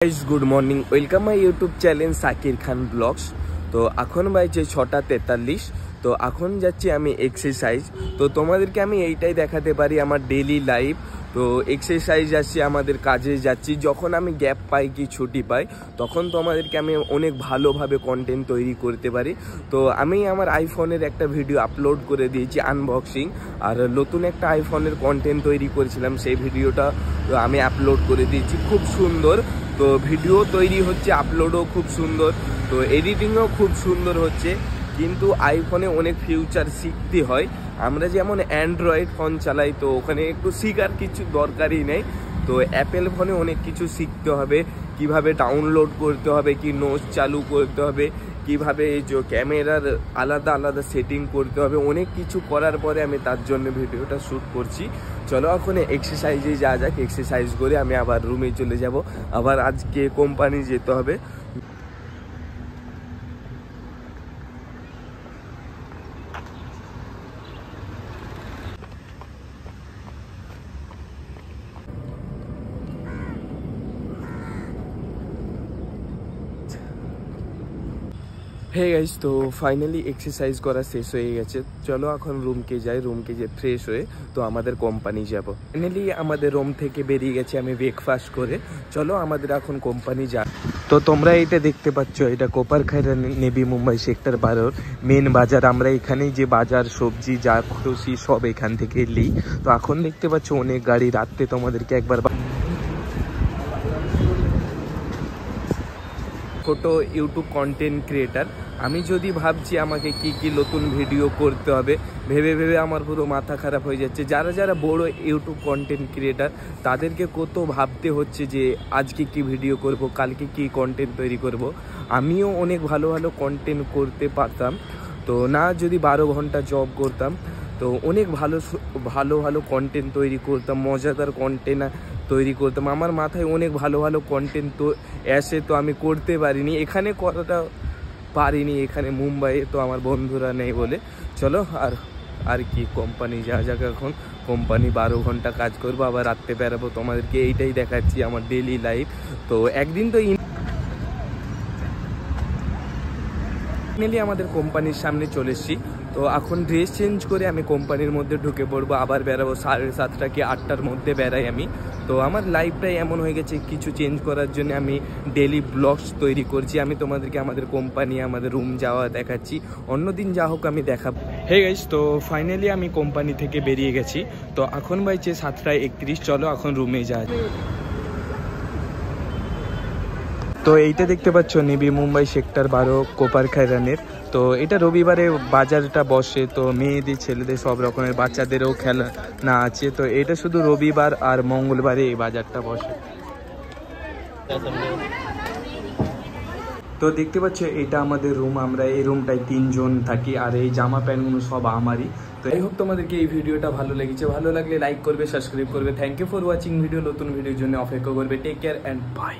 Guys good morning welcome my YouTube channel Sakir Khan blogs. तो এখন বাজে 6:43। তো এখন যাচ্ছি আমি এক্সারসাইজ। তো তোমাদেরকে আমি এইটাই দেখাতে পারি আমার ডেইলি লাইফ। তো এক্সারসাইজ আসছি, আমাদের কাজে যাচ্ছি, যখন আমি গ্যাপ পাই কি ছুটি পাই তখন তোমাদেরকে আমি অনেক ভালোভাবে কন্টেন্ট তৈরি করতে পারি। তো আমি আমার আইফোনের একটা ভিডিও আপলোড করে দিয়েছি আনবক্সিং, আর নতুন একটা আইফোনের কন্টেন্ট তৈরি করেছিলাম, সেই ভিডিওটা আমি আপলোড করে দিয়েছি, খুব সুন্দর। তো ভিডিও তৈরি হচ্ছে, আপলোডও খুব সুন্দর, তো এডিটিংও খুব সুন্দর হচ্ছে। কিন্তু আইফোনে অনেক ফিউচার শিখতে হয়, আমরা যেমন অ্যান্ড্রয়েড ফোন চালাই তো ওখানে একটু শিখার কিছু দরকারই নেই। তো অ্যাপেল ফোনে অনেক কিছু শিখতে হবে, কিভাবে ডাউনলোড করতে হবে, কি নোটস চালু করতে হবে, কিভাবে এই যে ক্যামেরার আলাদা আলাদা সেটিং করতে হবে, অনেক কিছু করার পরে আমি তার জন্য ভিডিওটা শ্যুট করছি। চলো এখন এক্সারসাইজে যা যাক, এক্সারসাইজ করে আমি আবার রুমে চলে যাব, আবার আজকে কোম্পানি যেতে হবে। হে গাইস, তো ফাইনালি এক্সারসাইজ করা শেষ হয়ে গেছে। চলো এখন রুমকে যাই, রুমকে যে ফ্রেশ হয়ে তো আমাদের কোম্পানি যাব। ফাইনালি আমাদের রুম থেকে বেরিয়ে গেছে আমি ব্রেকফাস্ট করে। চলো আমাদের এখন কোম্পানি যা। তো তোমরা এইটা দেখতে পাচ্ছ, এটা কোপারখাইরা নেভি মুম্বাই সেক্টর 12 মেন বাজার। আমরা এখানেই যে বাজার সবজি যা খুশি সব এখান থেকে নিই। তো এখন দেখতে পাচ্ছ অনেক গাড়ি, রাত্রে তোমাদেরকে একবার ছোট ইউটিউব কন্টেন্ট ক্রিয়েটার আমি যদি ভাবছি আমাকে কি কি নতুন ভিডিও করতে হবে, ভেবে ভেবে আমার পুরো মাথা খারাপ হয়ে যাচ্ছে। যারা যারা বড় ইউটিউব কন্টেন্ট ক্রিয়েটার তাদেরকে কত ভাবতে হচ্ছে যে আজকে কি ভিডিও করব, কালকে কি কন্টেন্ট তৈরি করব। আমিও অনেক ভালো ভালো কন্টেন্ট করতে পারতাম, তো না যদি 12 ঘন্টা জব করতাম তো অনেক ভালো ভালো ভালো কন্টেন্ট তৈরি করতাম, মজাদার কন্টেন্ট তৈরি করতাম। আমার মাথায় অনেক ভালো ভালো কন্টেন্ট তো আসে, তো আমি করতে পারিনি, এখানে কতটা পারিনি, এখানে মুম্বাইয়ে তো আমার বন্ধুরা নেই বলে। চলো আর কি কোম্পানি যা যাক, এখন কোম্পানি 12 ঘন্টা কাজ করবো, আবার রাত্রে বেরাবো। তোমাদেরকে এইটাই দেখাচ্ছি আমার ডেইলি লাইফ। তো একদিন তো ফাইনালি আমাদের কোম্পানির সামনে চলে এসেছি। তো এখন ড্রেস চেঞ্জ করে আমি কোম্পানির মধ্যে ঢুকে পড়বো, আবার বেরাবো 7:30 কি 8টার মধ্যে বেরাই আমি। তো আমার লাইফটাই এমন হয়ে গেছে, কিছু চেঞ্জ করার জন্য আমি ডেলি ব্লগস তৈরি করছি। আমি তোমাদেরকে আমাদের কোম্পানি, আমাদের রুম যাওয়া দেখাচ্ছি, অন্যদিন যা হোক আমি দেখাবো। হে গাইস, তো ফাইনালি আমি কোম্পানি থেকে বেরিয়ে গেছি। তো এখন বাজছে 7:31। চলো এখন রুমে যাই। তো এইটা দেখতে পাচ্ছ নেভি মুম্বাই সেক্টর 12 কোপারখাইরানের। তো এটা রবিবারে বাজারটা বসে, তো মেয়েদের ছেলেদের সব রকমের বাচ্চাদেরও খেলা না আছে। তো এটা শুধু রবিবার আর মঙ্গলবারে এই বাজারটা বসে। তো দেখতে পাচ্ছ এটা আমাদের রুম, আমরা এই রুমটায় 3 জন থাকি, আর এই জামা প্যান্টগুলো সব আমারই। তো এই হোক তোমাদেরকে এই ভিডিওটা ভালো লেগেছে, ভালো লাগলে লাইক করবে, সাবস্ক্রাইব করবে। Thank you for watching video. নতুন ভিডিওর জন্য অপেক্ষা করবে। Take care and by.